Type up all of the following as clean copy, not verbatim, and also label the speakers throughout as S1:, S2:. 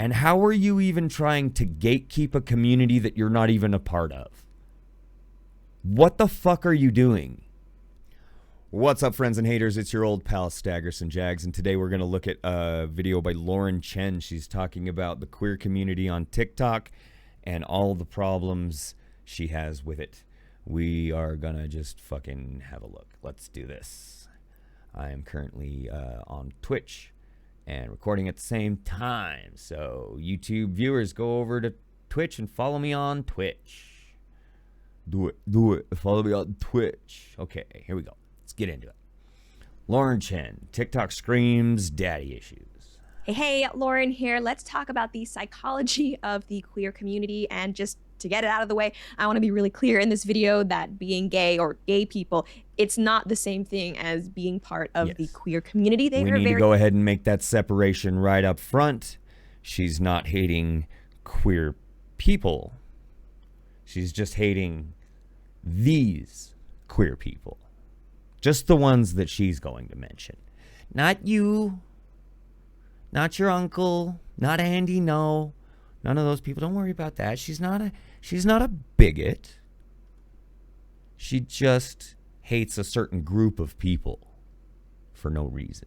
S1: And how are you even trying to gatekeep a community that you're not even a part of? What the fuck are you doing? What's up, friends and haters? It's your old pal Staggerson Jagz, and today we're going to look at a video by Chen. She's talking about the queer community on TikTok and all the problems she has with it. We are going to just fucking have a look. Let's do this. I am currently on Twitch and recording at the same time. So YouTube viewers, go over to Twitch and follow me on Twitch. Do it. Follow me on Twitch. Okay, here we go. Let's get into it. Chen, TikTok screams daddy issues.
S2: Hey, Lauren here. Let's talk about the psychology of the queer community. And just to get it out of the way, I want to be really clear in this video that being gay or gay people, it's not the same thing as being part of the queer community.
S1: We need to go ahead and make that separation right up front. She's not hating queer people. She's just hating these queer people. Just the ones that she's going to mention. Not you. Not your uncle. Not Andy, no. None of those people. Don't worry about that. She's not a bigot. She just hates a certain group of people for no reason.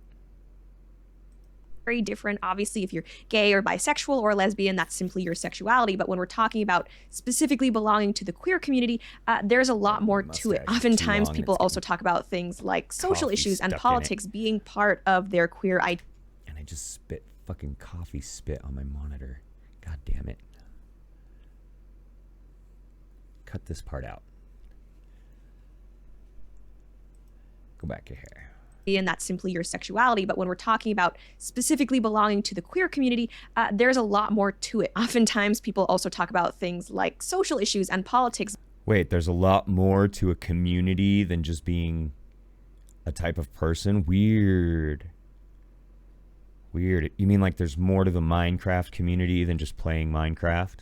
S2: Very different. Obviously, if you're gay or bisexual or lesbian, that's simply your sexuality. But when we're talking about specifically belonging to the queer community, there's a lot more to it. Oftentimes, people also talk about things like social issues and politics being part of their queer identity.
S1: And I just spit fucking coffee spit on my monitor. God damn it. Cut this part out. Go back to here.
S2: And that's simply your sexuality. But when we're talking about specifically belonging to the queer community, there's a lot more to it. Oftentimes, people also talk about things like social issues and politics.
S1: Wait, there's a lot more to a community than just being a type of person? Weird. Weird. You mean like there's more to the Minecraft community than just playing Minecraft?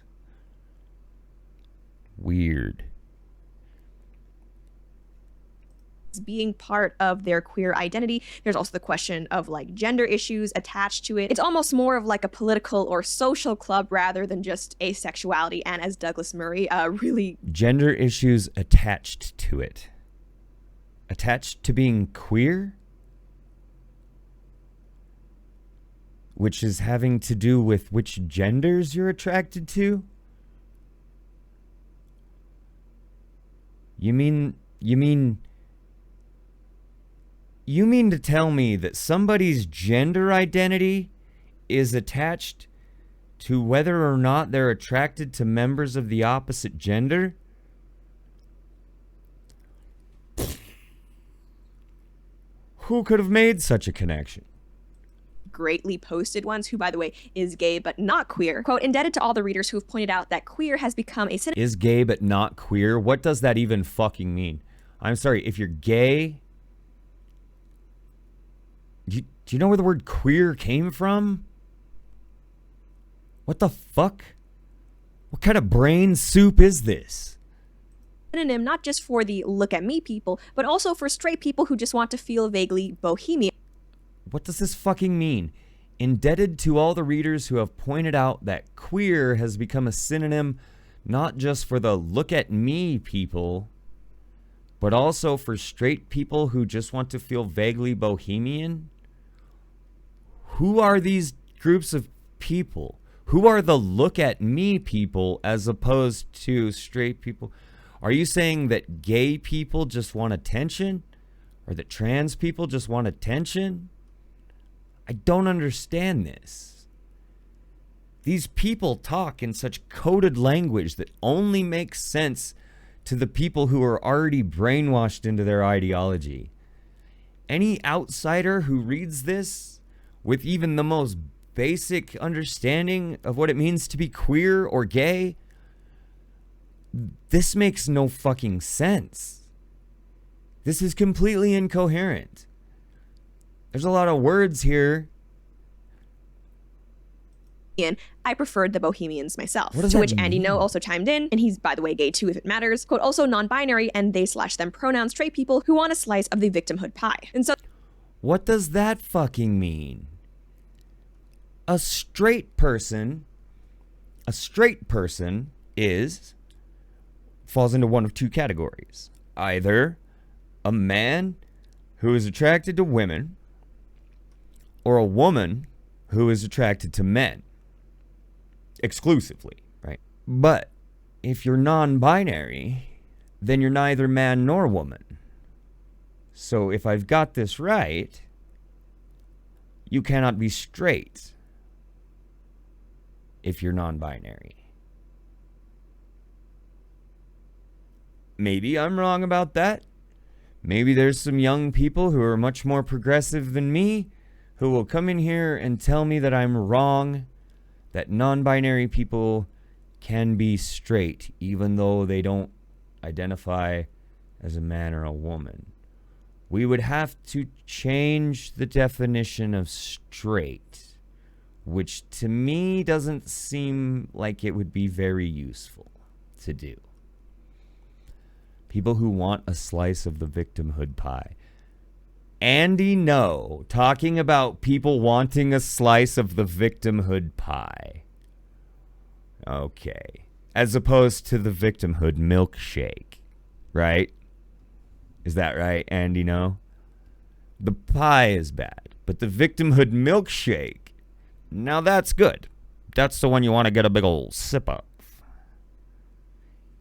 S1: Weird.
S2: Being part of their queer identity. There's also the question of like gender issues attached to it. It's almost more of like a political or social club rather than just asexuality. And as Douglas Murray really...
S1: Gender issues attached to it. Attached to being queer? Which is having to do with which genders you're attracted to? You mean to tell me that somebody's gender identity is attached to whether or not they're attracted to members of the opposite gender? Who could have made such a connection?
S2: Greatly posted ones, who by the way is gay but not queer. Quote, indebted to all the readers who have pointed out that queer has become a synonym.
S1: Is gay but not queer? What does that even fucking mean? I'm sorry, if you're gay... Do you know where the word queer came from? What the fuck? What kind of brain soup is this?
S2: Synonym not just for the look at me people, but also for straight people who just want to feel vaguely bohemian.
S1: What does this fucking mean? Indebted to all the readers who have pointed out that queer has become a synonym not just for the look at me people, but also for straight people who just want to feel vaguely bohemian? Who are these groups of people? Who are the look at me people as opposed to straight people? Are you saying that gay people just want attention? Or that trans people just want attention? I don't understand this. These people talk in such coded language that only makes sense to the people who are already brainwashed into their ideology. Any outsider who reads this with even the most basic understanding of what it means to be queer or gay, this makes no fucking sense. This is completely incoherent. There's a lot of words here.
S2: I preferred the Bohemians myself.
S1: To
S2: which Andy No also chimed in, and he's, by the way, gay too if it matters. Quote, also non-binary and they/them pronouns straight people who want a slice of the victimhood pie. And so...
S1: What does that fucking mean? A straight person falls into one of two categories. Either a man who is attracted to women, or a woman who is attracted to men. Exclusively, right? But if you're non-binary, then you're neither man nor woman. So if I've got this right, you cannot be straight if you're non-binary. Maybe I'm wrong about that. Maybe there's some young people who are much more progressive than me who will come in here and tell me that I'm wrong, that non-binary people can be straight even though they don't identify as a man or a woman. We would have to change the definition of straight, which to me doesn't seem like it would be very useful to do. People who want a slice of the victimhood pie. Andy No, talking about people wanting a slice of the victimhood pie. Okay. As opposed to the victimhood milkshake, right? Is that right, Andy No? The pie is bad, but the victimhood milkshake, now that's good. That's the one you want to get a big old sip of.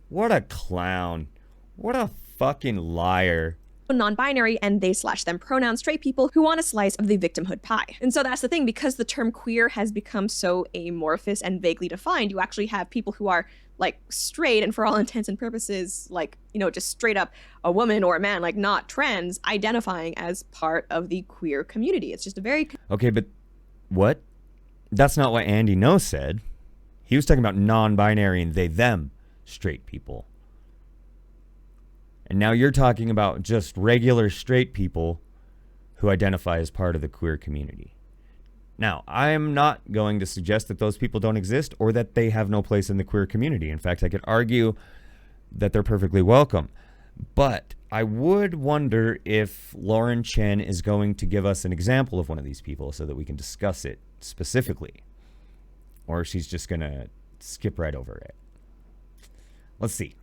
S1: What a clown. What a fucking liar.
S2: Non-binary and they/them pronouns straight people who want a slice of the victimhood pie. And so that's the thing, because the term queer has become so amorphous and vaguely defined, you actually have people who are like straight and for all intents and purposes, like, you know, just straight up a woman or a man, like not trans, identifying as part of the queer community. It's just a very...
S1: Okay, but what? That's not what Andy No said. He was talking about non-binary and they/them straight people. And now you're talking about just regular straight people who identify as part of the queer community. Now, I'm not going to suggest that those people don't exist or that they have no place in the queer community. In fact, I could argue that they're perfectly welcome. But I would wonder if Lauren Chen is going to give us an example of one of these people so that we can discuss it specifically. Or she's just going to skip right over it. Let's see.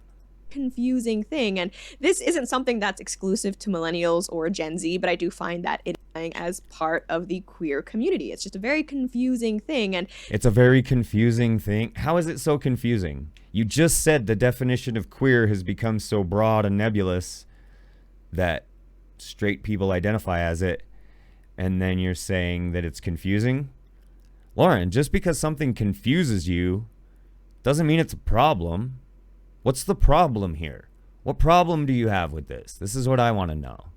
S2: Confusing thing, and this isn't something that's exclusive to millennials or Gen Z, but I do find that it is as part of the queer community. It's just a very confusing thing, and
S1: it's a very confusing thing. How is it so confusing? You just said the definition of queer has become so broad and nebulous that straight people identify as it, and then you're saying that it's confusing? Lauren, just because something confuses you doesn't mean it's a problem. What's the problem here? What problem do you have with this? This is what I want to know.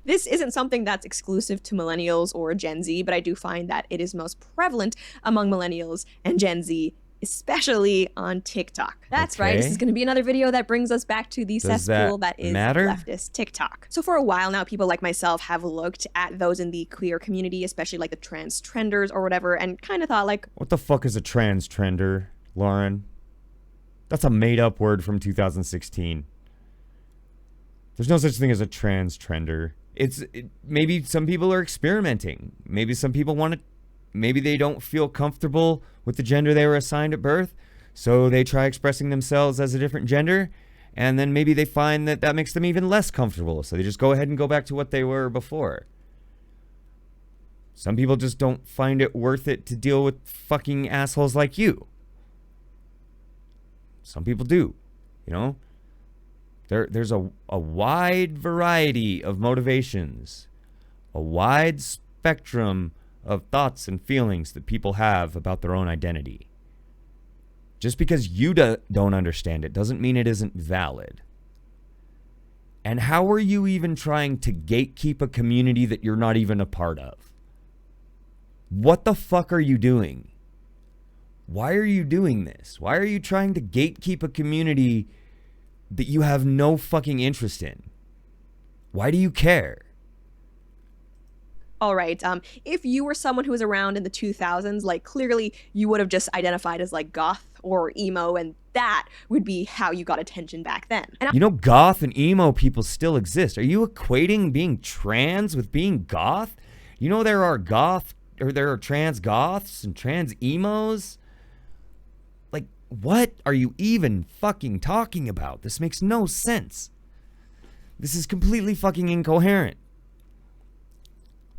S2: This isn't something that's exclusive to millennials or Gen Z, but I do find that it is most prevalent among millennials and Gen Z, especially on TikTok. That's right. This is going to be another video that brings us back to the cesspool that is leftist TikTok. So for a while now, people like myself have looked at those in the queer community, especially like the trans trenders or whatever, and kind of thought like,
S1: what the fuck is a trans trender, Lauren? That's a made-up word from 2016. There's no such thing as a trans trender. Maybe some people are experimenting. Maybe some people want to... Maybe they don't feel comfortable with the gender they were assigned at birth, so they try expressing themselves as a different gender, and then maybe they find that that makes them even less comfortable, so they just go ahead and go back to what they were before. Some people just don't find it worth it to deal with fucking assholes like you. Some people do, you know. There's a wide variety of motivations, a wide spectrum of thoughts and feelings that people have about their own identity. Just because you don't understand it doesn't mean it isn't valid. And how are you even trying to gatekeep a community that you're not even a part of? What the fuck are you doing? Why are you doing this? Why are you trying to gatekeep a community that you have no fucking interest in? Why do you care?
S2: All right, if you were someone who was around in the 2000s, like clearly you would have just identified as like goth or emo, and that would be how you got attention back then. And
S1: you know, goth and emo people still exist. Are you equating being trans with being goth? You know, there are goth or there are trans goths and trans emos. Like, what are you even fucking talking about? This makes no sense. This is completely fucking incoherent.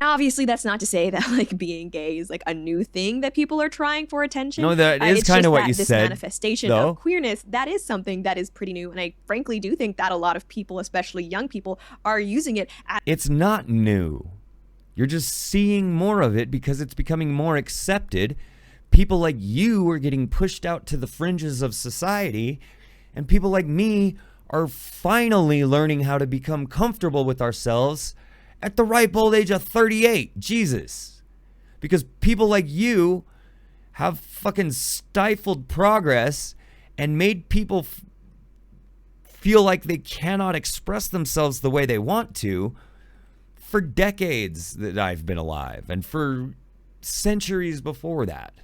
S2: Obviously, that's not to say that like being gay is like a new thing that people are trying for attention.
S1: No, that is kind of what you
S2: this
S1: said.
S2: This manifestation
S1: though.
S2: of queerness, that is something that is pretty new. And I frankly do think that a lot of people, especially young people, are using it.
S1: It's not new. You're just seeing more of it because it's becoming more accepted. People like you are getting pushed out to the fringes of society, and people like me are finally learning how to become comfortable with ourselves at the ripe old age of 38. Jesus. Because people like you have fucking stifled progress and made people feel like they cannot express themselves the way they want to for decades that I've been alive and for centuries before that.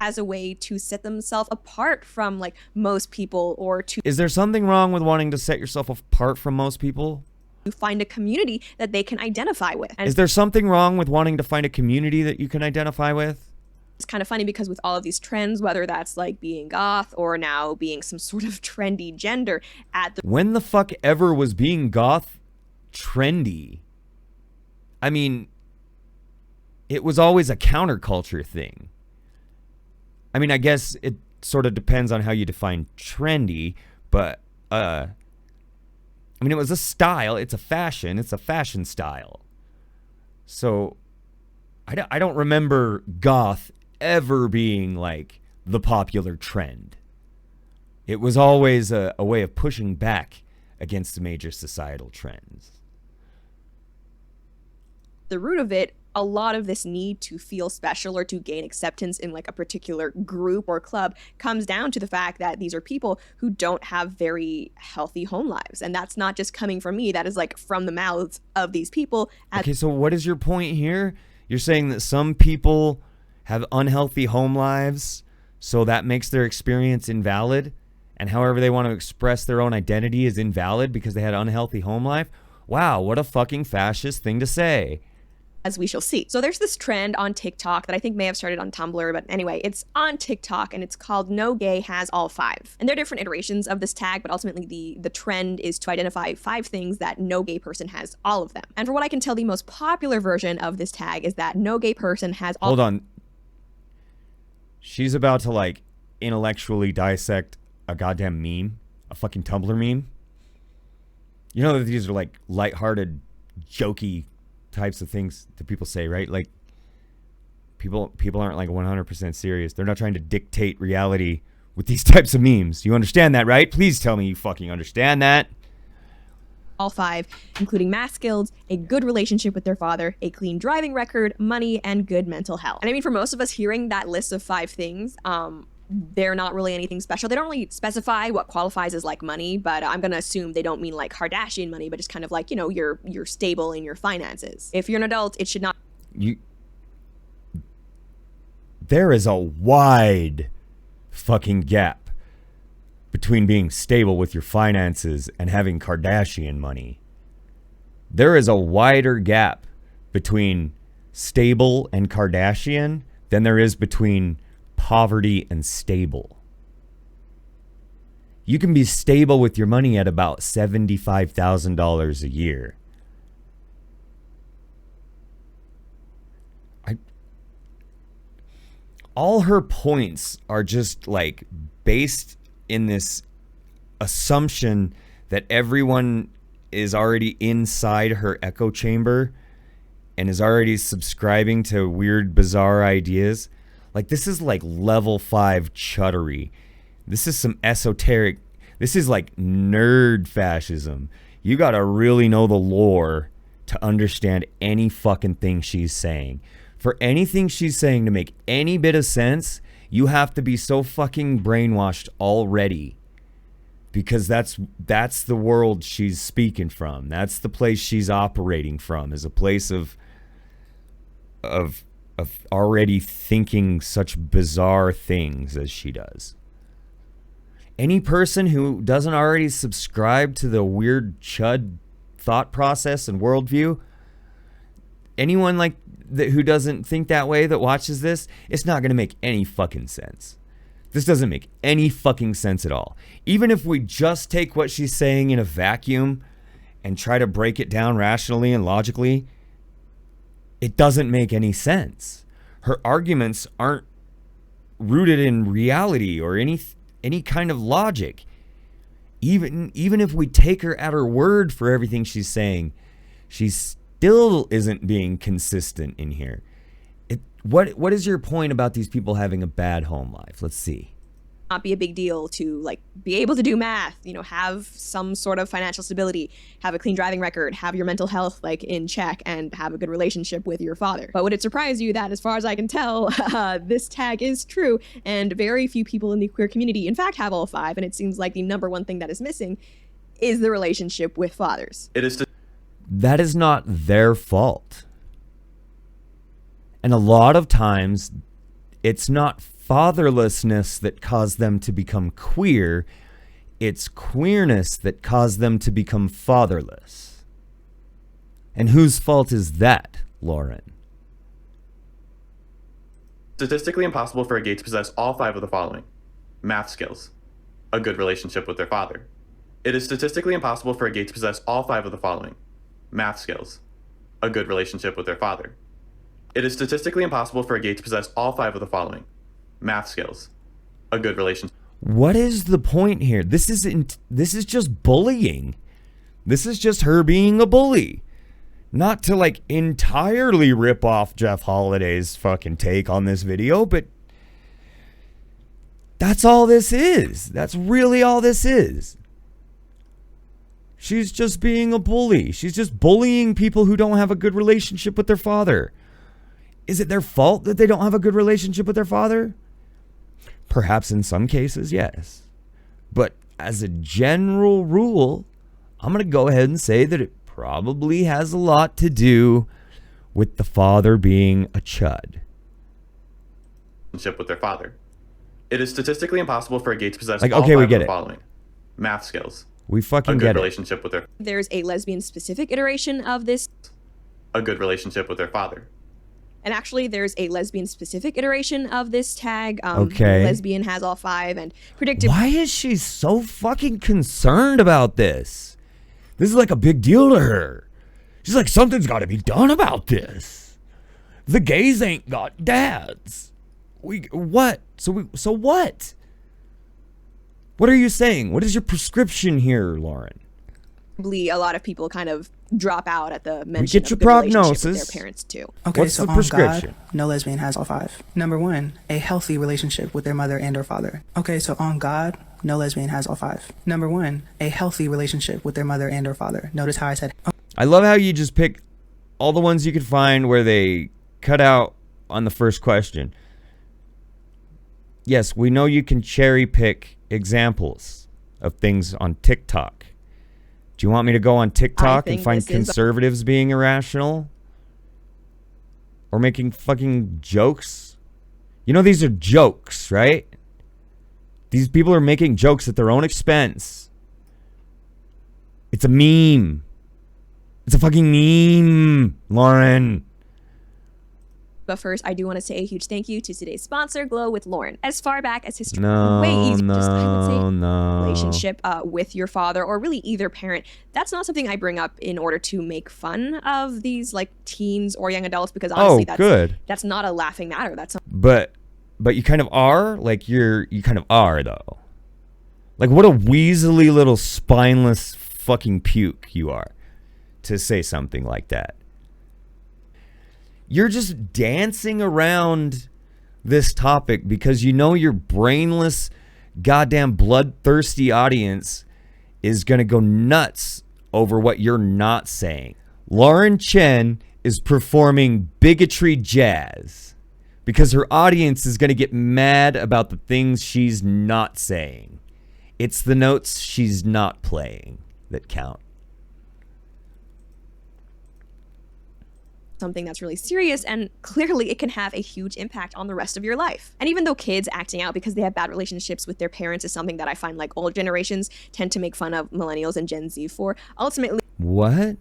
S2: As a way to set themselves apart from like most people, or to...
S1: Is there something wrong with wanting to set yourself apart from most people?
S2: To find a community that they can identify with. And
S1: is there something wrong with wanting to find a community that you can identify with?
S2: It's kind of funny because with all of these trends, whether that's like being goth or now being some sort of trendy gender at the...
S1: When the fuck ever was being goth trendy? I mean, it was always a counterculture thing. I mean, I guess it sort of depends on how you define trendy, but I mean, it was a style. It's a fashion. It's a fashion style. So I don't remember goth ever being like the popular trend. It was always a way of pushing back against the major societal trends.
S2: The root of it, a lot of this need to feel special or to gain acceptance in like a particular group or club comes down to the fact that these are people who don't have very healthy home lives. And that's not just coming from me. That is like from the mouths of these people.
S1: Okay, so what is your point here? You're saying that some people have unhealthy home lives, so that makes their experience invalid, and however they want to express their own identity is invalid because they had an unhealthy home life? Wow, what a fucking fascist thing to say.
S2: As we shall see. So there's this trend on TikTok that I think may have started on Tumblr, but anyway, it's on TikTok and it's called No Gay Has All Five. And there are different iterations of this tag, but ultimately the trend is to identify 5 things that no gay person has all of them. And for what I can tell, the most popular version of this tag is that no gay person has all...
S1: Hold on. She's about to like intellectually dissect a goddamn meme, a fucking Tumblr meme. You know that these are like lighthearted, jokey types of things that people say, right? Like people aren't like 100% serious. They're not trying to dictate reality with these types of memes. You understand that, right? Please tell me you fucking understand that.
S2: All 5, including math skills, a good relationship with their father, a clean driving record, money, and good mental health. And I mean, for most of us hearing that list of 5 things, they're not really anything special. They don't really specify what qualifies as like money, but I'm gonna assume they don't mean like Kardashian money, but just kind of like, you know, you're stable in your finances. If you're an adult, it should not...
S1: There is a wide fucking gap between being stable with your finances and having Kardashian money. There is a wider gap between stable and Kardashian than there is between poverty and stable. You can be stable with your money at about $75,000 a year. All her points are just like based in this assumption that everyone is already inside her echo chamber and is already subscribing to weird, bizarre ideas. Like, this is like level 5 chuttery. This is some esoteric, this is like nerd fascism. You gotta really know the lore to understand any fucking thing she's saying. For anything she's saying to make any bit of sense, you have to be so fucking brainwashed already. Because that's the world she's speaking from. That's the place she's operating from, is a place of already thinking such bizarre things as she does. Any person who doesn't already subscribe to the weird chud thought process and worldview, anyone like who doesn't think that way that watches this, it's not going to make any fucking sense. This doesn't make any fucking sense at all. Even if we just take what she's saying in a vacuum and try to break it down rationally and logically, it doesn't make any sense. Her arguments aren't rooted in reality or any kind of logic. Even if we take her at her word for everything she's saying, she still isn't being consistent in here. What is your point about these people having a bad home life? Let's see.
S2: Not be a big deal to like be able to do math, have some sort of financial stability, have a clean driving record, have your mental health like in check, and have a good relationship with your father. But would it surprise you that, as far as I can tell, this tag is true, and very few people in the queer community in fact have all 5, and it seems like the number one thing that is missing is the relationship with fathers.
S1: That is not their fault. And a lot of times, it's not fatherlessness that caused them to become queer. It's queerness that caused them to become fatherless. And whose fault is that, Lauren?
S3: Statistically impossible for a gay to possess all 5 of the following: math skills, a good relationship with their father. It is statistically impossible for a gay to possess all 5 of the following: math skills, a good relationship with their father. It is statistically impossible for a gay to possess all 5 of the following: math skills, a good relationship.
S1: What is the point here? This is just bullying. This is just her being a bully. Not to like entirely rip off Jeff Holiday's fucking take on this video, but that's all this is. That's really all this is. She's just being a bully. She's just bullying people who don't have a good relationship with their father. Is it their fault that they don't have a good relationship with their father? Perhaps in some cases, yes. But as a general rule, I'm going to go ahead and say that it probably has a lot to do with the father being a chud.
S3: With their father. It is statistically impossible for a gay to possess
S1: like,
S3: all
S1: okay,
S3: 5
S1: we
S3: of
S1: get
S3: the
S1: it.
S3: following: math skills,
S1: We fucking
S3: a
S1: get
S3: good
S1: it.
S3: relationship with their
S2: There's a lesbian-specific iteration of this.
S3: a good relationship with their father.
S2: And actually, there's a lesbian-specific iteration of this tag.
S1: Okay.
S2: Lesbian has all 5, and predictive.
S1: Why is she so fucking concerned about this? This is like a big deal to her. She's like, something's got to be done about this. The gays ain't got dads. What? So what? What are you saying? What is your prescription here, Lauren?
S2: A lot of people kind of drop out at the mention
S1: get
S2: of
S1: your
S2: the relationship
S1: prognosis.
S2: with their parents too.
S4: Okay,
S1: What's
S4: so
S1: the
S4: on
S1: prescription?
S4: God, no lesbian has all 5. Number 1, a healthy relationship with their mother and or father. Okay, so on God, no lesbian has all 5. Number 1, a healthy relationship with their mother and or father. Notice how I said,
S1: I love how you just pick all the ones you could find where they cut out on the first question. Yes, we know you can cherry pick examples of things on TikTok. Do you want me to go on TikTok and find conservatives being irrational? Or making fucking jokes? You know these are jokes, right? These people are making jokes at their own expense. It's a meme. It's a fucking meme, Lauren.
S2: But first, I do want to say a huge thank you to today's sponsor, Glow with Lauren. As far back as history, way easier, I would say, relationship with your father, or really either parent. That's not something I bring up in order to make fun of these like teens or young adults, because honestly, that's not a laughing matter. That's not.
S1: But you kind of are, like you kind of are though. Like what a weaselly little spineless fucking puke you are to say something like that. You're just dancing around this topic because you know your brainless, goddamn bloodthirsty audience is going to go nuts over what you're not saying. Lauren Chen is performing bigotry jazz because her audience is going to get mad about the things she's not saying. It's the notes she's not playing that count.
S2: Something that's really serious, and clearly it can have a huge impact on the rest of your life. And even though kids acting out because they have bad relationships with their parents is something that I find like old generations tend to make fun of millennials and Gen Z for, ultimately
S1: What?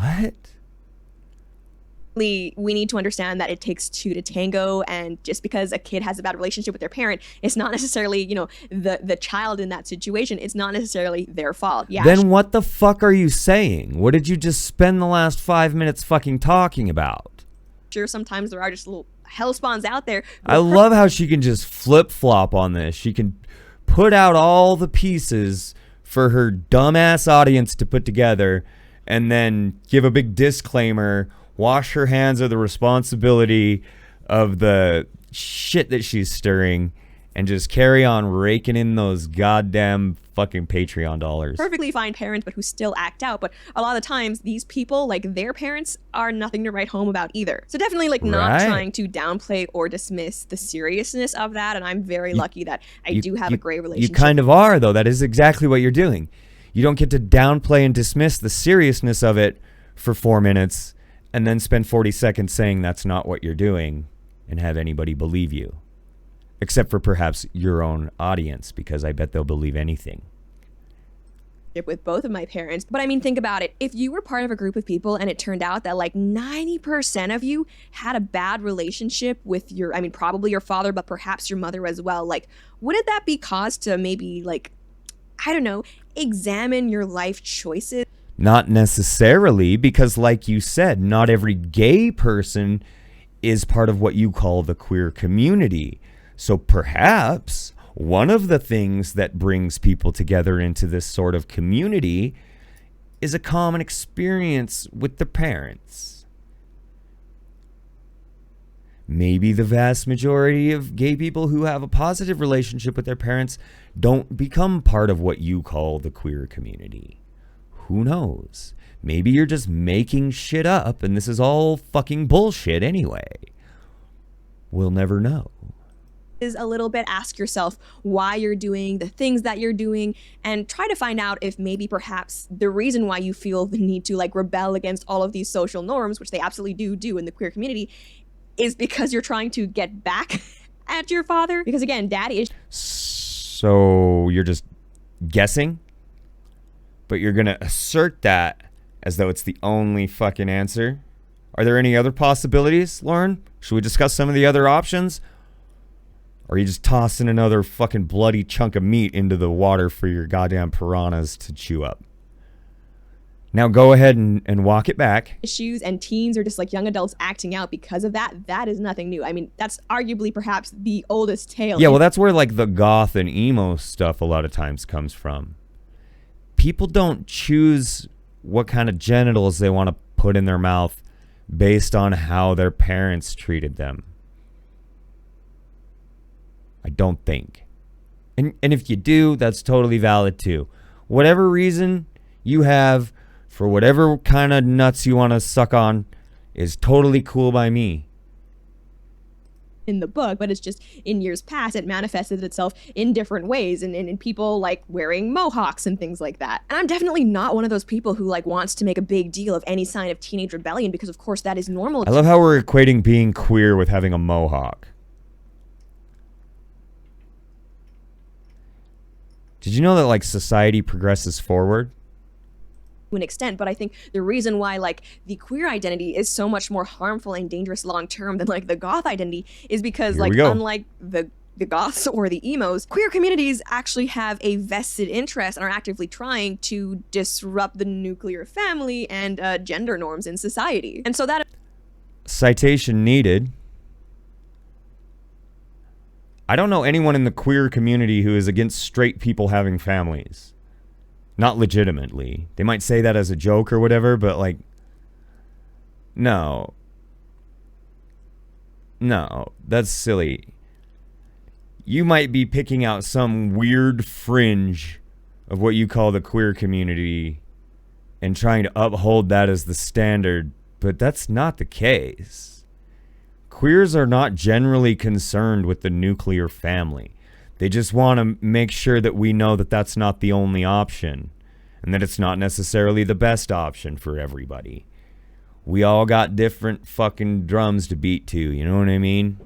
S1: What?
S2: We need to understand that it takes two to tango, and just because a kid has a bad relationship with their parent, it's not necessarily, you know, the child in that situation, it's not necessarily their fault. Yeah.
S1: Then what the fuck are you saying? What did you just spend the last 5 minutes fucking talking about?
S2: Sure, sometimes there are just little hell spawns out there.
S1: I love how she can just flip-flop on this. She can put out all the pieces for her dumbass audience to put together and then give a big disclaimer, wash her hands of the responsibility of the shit that she's stirring, and just carry on raking in those goddamn fucking Patreon dollars.
S2: Perfectly fine parents, but who still act out. But a lot of the times, these people, like, their parents are nothing to write home about either. So definitely, like, not trying to downplay or dismiss the seriousness of that. And I'm very lucky that I do have a great relationship.
S1: You kind of are, though. That is exactly what you're doing. You don't get to downplay and dismiss the seriousness of it for 4 minutes and then spend 40 seconds saying that's not what you're doing and have anybody believe you. Except for perhaps your own audience, because I bet they'll believe anything.
S2: With both of my parents. But I mean, think about it. If you were part of a group of people and it turned out that like 90% of you had a bad relationship with your, I mean, probably your father, but perhaps your mother as well, like, wouldn't that be cause to maybe, like, I don't know, examine your life choices?
S1: Not necessarily, because like you said, not every gay person is part of what you call the queer community. So perhaps one of the things that brings people together into this sort of community is a common experience with the parents. Maybe the vast majority of gay people who have a positive relationship with their parents don't become part of what you call the queer community. Who knows? Maybe you're just making shit up and this is all fucking bullshit anyway. We'll never know.
S2: Is a little bit, ask yourself why you're doing the things that you're doing, and try to find out if maybe perhaps the reason why you feel the need to like rebel against all of these social norms, which they absolutely do in the queer community, is because you're trying to get back at your father. Because again, daddy is...
S1: So you're just guessing, but you're gonna assert that as though it's the only fucking answer. Are there any other possibilities, Lauren? Should we discuss some of the other options? Or are you just tossing another fucking bloody chunk of meat into the water for your goddamn piranhas to chew up? Now go ahead and walk it back.
S2: Issues, and teens or just like young adults acting out because of that, that is nothing new. I mean, that's arguably perhaps the oldest tale.
S1: Yeah, well, that's where like the goth and emo stuff a lot of times comes from. People don't choose what kind of genitals they want to put in their mouth based on how their parents treated them. I don't think. And if you do, that's totally valid too. Whatever reason you have for whatever kind of nuts you want to suck on is totally cool by me.
S2: In the book, but it's just in years past it manifested itself in different ways, and in people like wearing mohawks and things like that. And I'm definitely not one of those people who like wants to make a big deal of any sign of teenage rebellion, because of course that is normal.
S1: I love how we're equating being queer with having a mohawk. Did you know that like society progresses forward?
S2: To an extent, but I think the reason why like the queer identity is so much more harmful and dangerous long term than like the goth identity is because like unlike the goths or the emos, queer communities actually have a vested interest and are actively trying to disrupt the nuclear family and gender norms in society. And so that...
S1: Citation needed. I don't know anyone in the queer community who is against straight people having families. Not legitimately. They might say that as a joke or whatever, but like, no. No, that's silly. You might be picking out some weird fringe of what you call the queer community and trying to uphold that as the standard, but that's not the case. Queers are not generally concerned with the nuclear family. They just want to make sure that we know that that's not the only option and that it's not necessarily the best option for everybody. We all got different fucking drums to beat to, you know what I mean?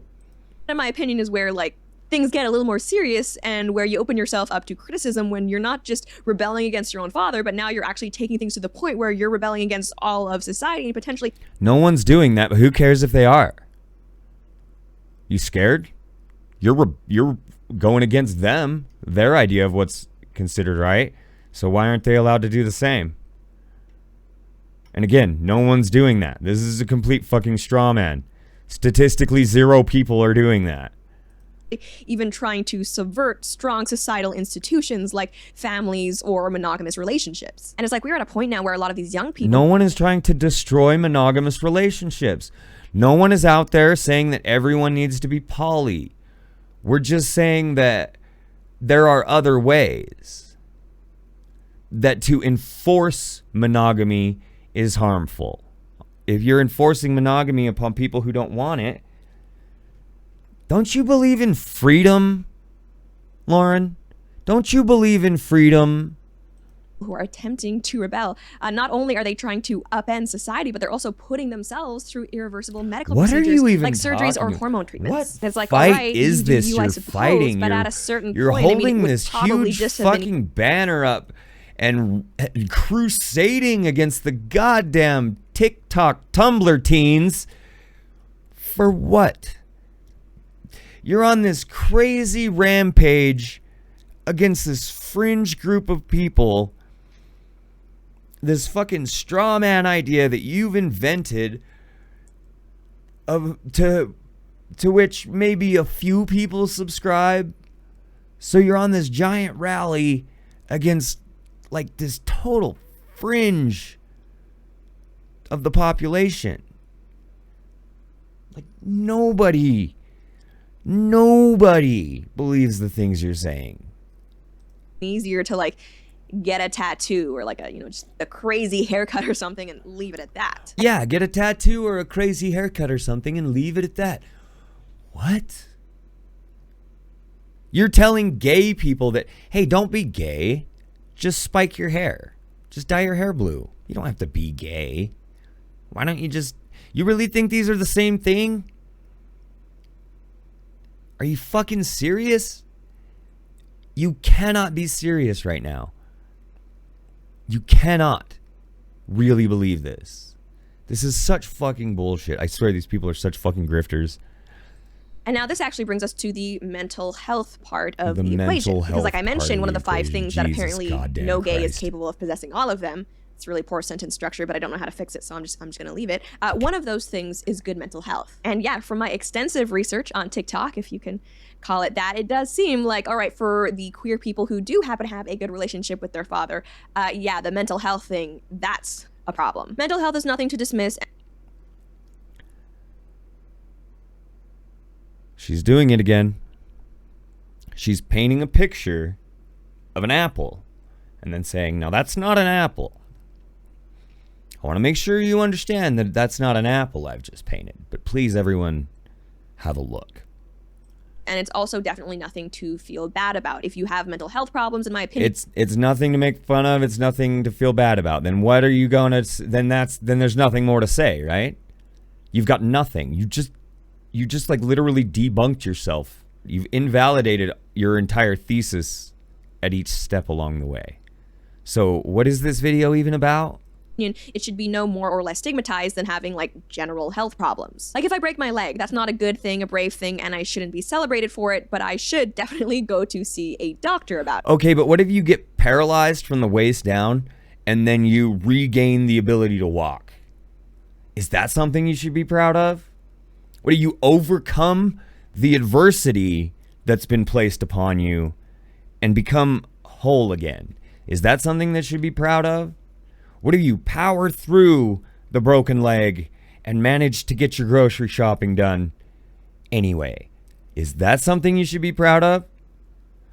S2: In my opinion is where like things get a little more serious and where you open yourself up to criticism when you're not just rebelling against your own father, but now you're actually taking things to the point where you're rebelling against all of society and potentially.
S1: No one's doing that, but who cares if they are? You scared? You're going against them, their idea of what's considered right. So why aren't they allowed to do the same? And again, no one's doing that. This is a complete fucking straw man. Statistically, 0 people are doing that.
S2: Even trying to subvert strong societal institutions like families or monogamous relationships. And it's like we're at a point now where a lot of these young people.
S1: No one is trying to destroy monogamous relationships. No one is out there saying that everyone needs to be poly. We're just saying that there are other ways. That to enforce monogamy is harmful. If you're enforcing monogamy upon people who don't want it, don't you believe in freedom, Lauren? Don't you believe in freedom?
S2: Who are attempting to rebel. Not only are they trying to upend society, but they're also putting themselves through irreversible medical procedures,
S1: are you even
S2: like surgeries or
S1: talking
S2: hormone treatments.
S1: What
S2: it's like,
S1: fight
S2: all right,
S1: is
S2: you do
S1: this
S2: you, I
S1: you're
S2: suppose,
S1: fighting?
S2: But at a certain
S1: you're
S2: point,
S1: holding
S2: I mean, it would
S1: this
S2: probably
S1: huge
S2: just have been
S1: fucking banner up and crusading against the goddamn TikTok Tumblr teens. For what? You're on this crazy rampage against this fringe group of people, this fucking straw man idea that you've invented to which maybe a few people subscribe. So you're on this giant rally against like this total fringe of the population. Like nobody believes the things you're saying.
S2: Easier to like get a tattoo or like a, just a crazy haircut or something and leave it at that.
S1: Yeah, get a tattoo or a crazy haircut or something and leave it at that. What? You're telling gay people that, hey, don't be gay. Just spike your hair. Just dye your hair blue. You don't have to be gay. Why don't you just... You really think these are the same thing? Are you fucking serious? You cannot be serious right now. You cannot really believe this. This is such fucking bullshit. I swear these people are such fucking grifters.
S2: And now this actually brings us to the mental health part of the equation. Because like I mentioned, one of the 5 things that apparently no gay is capable of possessing all of them. It's a really poor sentence structure, but I don't know how to fix it, so I'm just going to leave it. One of those things is good mental health. And yeah, from my extensive research on TikTok, if you can call it that, it does seem like, all right, for the queer people who do happen to have a good relationship with their father, yeah, the mental health thing, that's a problem. Mental health is nothing to dismiss.
S1: She's doing it again. She's painting a picture of an apple and then saying, now that's not an apple. I want to make sure you understand that that's not an apple I've just painted. But please, everyone, have a look.
S2: And it's also definitely nothing to feel bad about. If you have mental health problems, in my opinion,
S1: it's nothing to make fun of. It's nothing to feel bad about. Then what are you going to? Then there's nothing more to say, right? You've got nothing. You just like literally debunked yourself. You've invalidated your entire thesis at each step along the way. So what is this video even about?
S2: It should be no more or less stigmatized than having like general health problems. Like if I break my leg, that's not a good thing, a brave thing, and I shouldn't be celebrated for it, but I should definitely go to see a doctor about it.
S1: Okay, but what if you get paralyzed from the waist down and then you regain the ability to walk? Is that something you should be proud of? What do you overcome the adversity that's been placed upon you and become whole again? Is that something that should be proud of? What if you power through the broken leg and manage to get your grocery shopping done anyway? Is that something you should be proud of?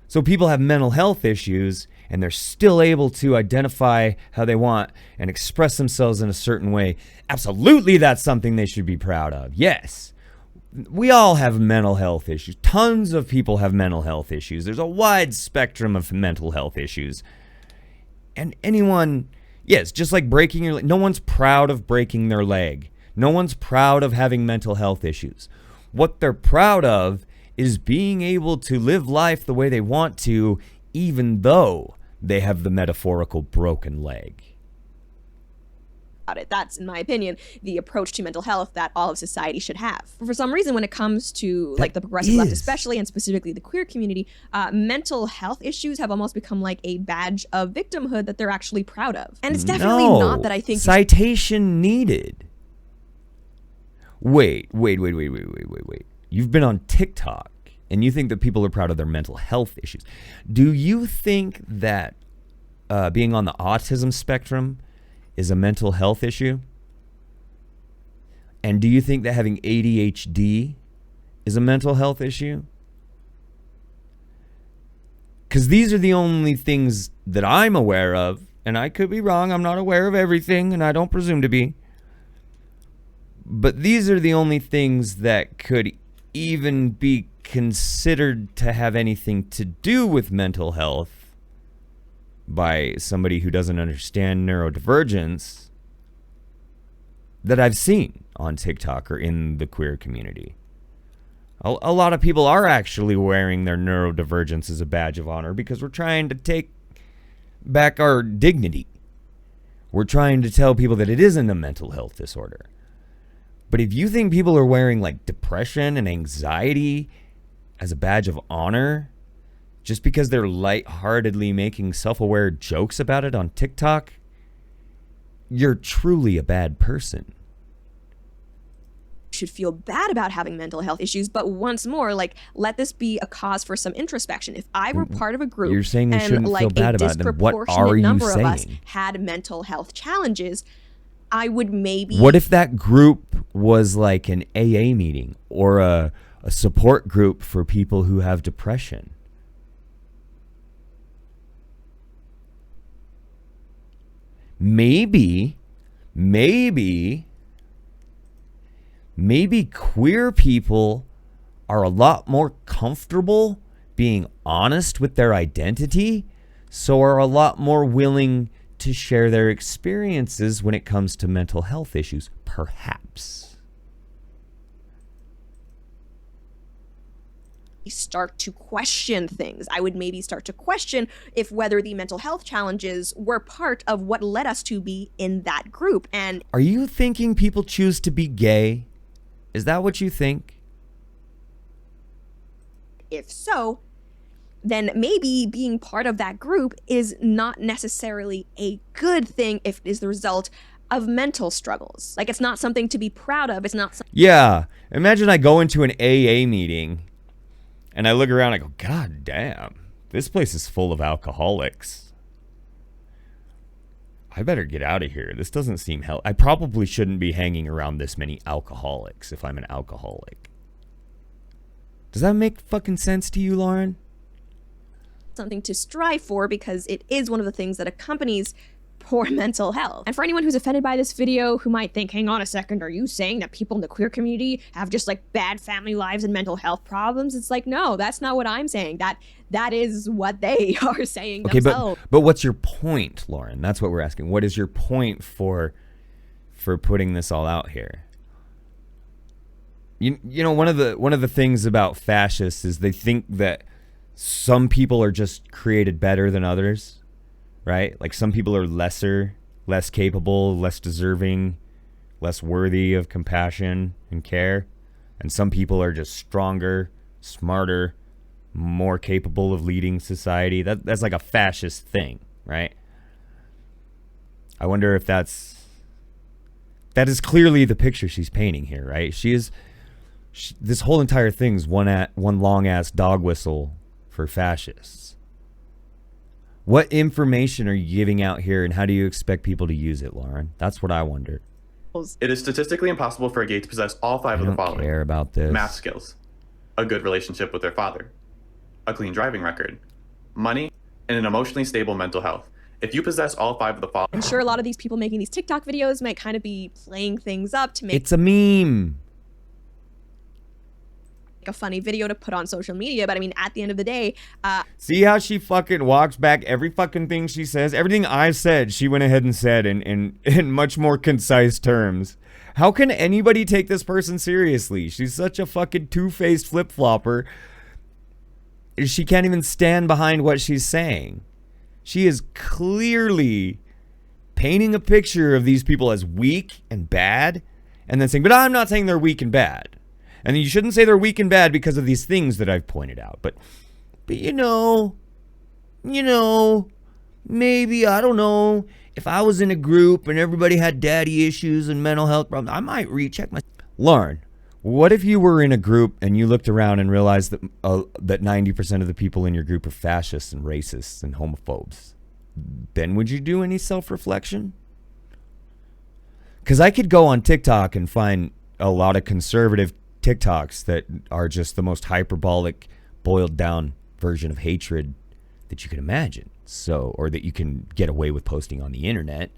S1: So people have mental health issues and they're still able to identify how they want and express themselves in a certain way. Absolutely, that's something they should be proud of. Yes. We all have mental health issues. Tons of people have mental health issues. There's a wide spectrum of mental health issues. And anyone... Yes, just like breaking your leg. No one's proud of breaking their leg. No one's proud of having mental health issues. What they're proud of is being able to live life the way they want to, even though they have the metaphorical broken leg.
S2: It. That's, in my opinion, the approach to mental health that all of society should have. For some reason, when it comes to like the progressive left especially, and specifically the queer community, mental health issues have almost become like a badge of victimhood that they're actually proud of. And it's definitely not that I think
S1: citation needed. Wait. You've been on TikTok and you think that people are proud of their mental health issues. Do you think that being on the autism spectrum is a mental health issue? And do you think that having ADHD is a mental health issue? Because these are the only things that I'm aware of, and I could be wrong. I'm not aware of everything, and I don't presume to be. But these are the only things that could even be considered to have anything to do with mental health by somebody who doesn't understand neurodivergence that I've seen on TikTok or in the queer community. A lot of people are actually wearing their neurodivergence as a badge of honor because we're trying to take back our dignity. We're trying to tell people that it isn't a mental health disorder. But if you think people are wearing like depression and anxiety as a badge of honor, just because they're lightheartedly making self-aware jokes about it on TikTok, you're truly a bad person.
S2: Should feel bad about having mental health issues, but once more, like, let this be a cause for some introspection. If I were part of a group,
S1: you're saying they
S2: and
S1: shouldn't
S2: like
S1: feel bad
S2: a
S1: about it, then what are
S2: disproportionate
S1: you
S2: number of us
S1: saying?
S2: had mental health challenges, I would maybe.
S1: What if that group was like an AA meeting or a support group for people who have depression? Maybe queer people are a lot more comfortable being honest with their identity, so are a lot more willing to share their experiences when it comes to mental health issues, perhaps.
S2: Start to question things. I would maybe start to question if whether the mental health challenges were part of what led us to be in that group. And
S1: are you thinking people choose to be gay? Is that what you think?
S2: If so, then maybe being part of that group is not necessarily a good thing if it is the result of mental struggles. Like, it's not something to be proud of. It's not.
S1: Yeah. Imagine I go into an AA meeting and I look around and I go, God damn, this place is full of alcoholics. I better get out of here. This doesn't seem I probably shouldn't be hanging around this many alcoholics if I'm an alcoholic. Does that make fucking sense to you, Lauren?
S2: Something to strive for, because it is one of the things that accompanies poor mental health. And for anyone who's offended by this video, who might think, hang on a second, are you saying that people in the queer community have just like bad family lives and mental health problems? It's like, no, that's not what I'm saying. That is what they are saying themselves.
S1: But what's your point, Lauren? That's what we're asking. What is your point for putting this all out here? You know, one of the things about fascists is they think that some people are just created better than others. Right? Like some people are less capable, less deserving, less worthy of compassion and care. And some people are just stronger, smarter, more capable of leading society. That's like a fascist thing, right? I wonder if that is clearly the picture she's painting here, right? This whole entire thing's one long ass dog whistle for fascists. What information are you giving out here, and how do you expect people to use it, Lauren? That's what I wonder.
S3: It is statistically impossible for a gay to possess all five of the following.
S1: I don't care about this.
S3: Math skills, a good relationship with their father, a clean driving record, money, and an emotionally stable mental health. If you possess all five of the following...
S2: I'm sure a lot of these people making these TikTok videos might kind of be playing things up to make...
S1: It's a meme.
S2: A funny video to put on social media, but I mean, at the end of the day,
S1: see how she fucking walks back every fucking thing she says? Everything I've said, she went ahead and said in much more concise terms. How can anybody take this person seriously? She's such a fucking two-faced flip-flopper She can't even stand behind what she's saying. She is clearly painting a picture of these people as weak and bad, and then saying, but I'm not saying they're weak and bad. And you shouldn't say they're weak and bad because of these things that I've pointed out. But you know, maybe, I don't know, if I was in a group and everybody had daddy issues and mental health problems, I might recheck my... Lauren, what if you were in a group and you looked around and realized that that 90% of the people in your group are fascists and racists and homophobes? Then would you do any self-reflection? Because I could go on TikTok and find a lot of conservative TikToks that are just the most hyperbolic, boiled down version of hatred that you can imagine. So, or that you can get away with posting on the internet.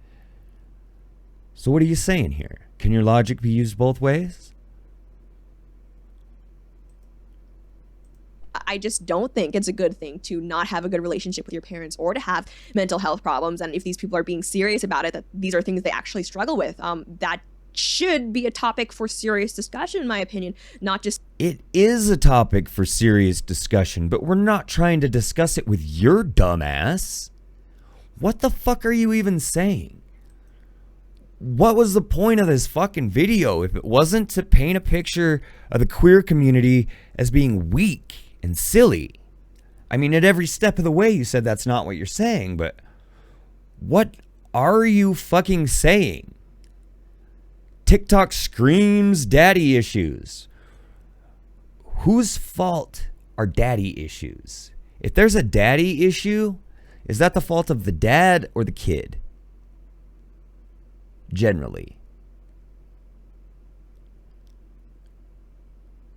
S1: So what are you saying here? Can your logic be used both ways?
S2: I just don't think it's a good thing to not have a good relationship with your parents or to have mental health problems. And if these people are being serious about it, that these are things they actually struggle with, that should be a topic for serious discussion, in my opinion, not just...
S1: It is a topic for serious discussion, but we're not trying to discuss it with your dumb ass. What the fuck are you even saying? What was the point of this fucking video if it wasn't to paint a picture of the queer community as being weak and silly? I mean, at every step of the way you said that's not what you're saying, but what are you fucking saying? TikTok screams daddy issues. Whose fault are daddy issues? If there's a daddy issue, is that the fault of the dad or the kid? Generally.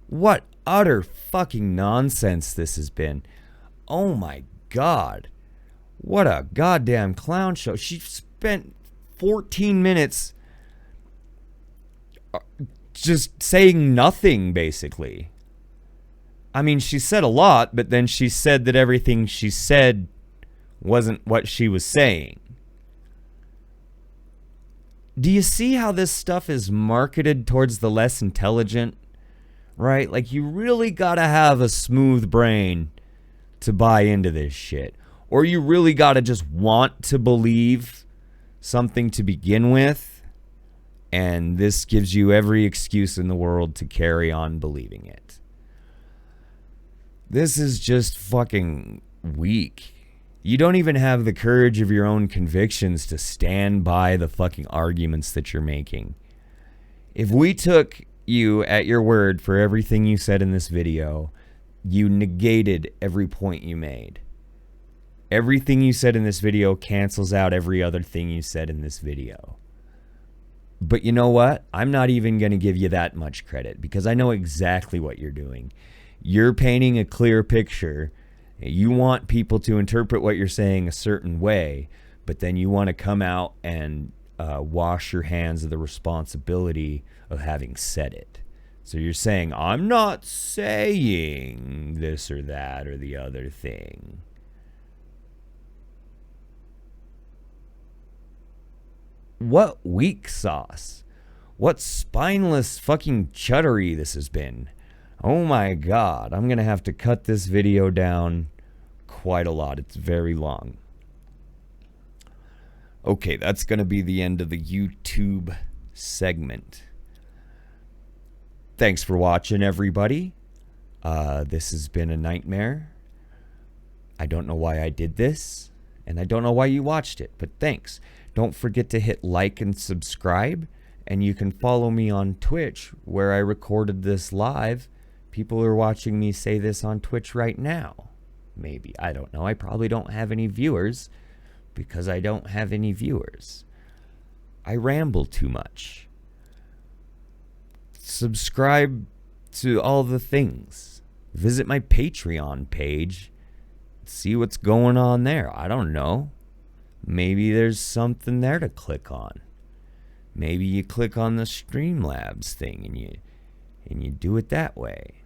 S1: What utter fucking nonsense this has been. Oh my God. What a goddamn clown show. She spent 14 minutes just saying nothing, basically. I mean, she said a lot, but then she said that everything she said wasn't what she was saying. Do you see how this stuff is marketed towards the less intelligent? Right? Like, you really gotta have a smooth brain to buy into this shit. Or you really gotta just want to believe something to begin with. And this gives you every excuse in the world to carry on believing it. This is just fucking weak. You don't even have the courage of your own convictions to stand by the fucking arguments that you're making. If we took you at your word for everything you said in this video, you negated every point you made. Everything you said in this video cancels out every other thing you said in this video. But you know what? I'm not even going to give you that much credit because I know exactly what you're doing. You're painting a clear picture. You want people to interpret what you're saying a certain way, but then you want to come out and wash your hands of the responsibility of having said it. So you're saying, I'm not saying this or that or the other thing. What weak sauce. What spineless fucking chuddery this has been. Oh my God. I'm going to have to cut this video down quite a lot. It's very long. Okay, that's going to be the end of the YouTube segment. Thanks for watching, everybody. This has been a nightmare. I don't know why I did this, and I don't know why you watched it, but thanks. Don't forget to hit like and subscribe, and you can follow me on Twitch, where I recorded this live. People are watching me say this on Twitch right now. Maybe. I don't know. I probably don't have any viewers, because I don't have any viewers. I ramble too much. Subscribe to all the things. Visit my Patreon page. See what's going on there. I don't know. Maybe there's something there to click on. Maybe you click on the Streamlabs thing and you do it that way.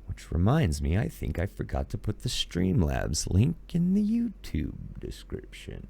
S1: Which reminds me, I think I forgot to put the Streamlabs link in the YouTube description.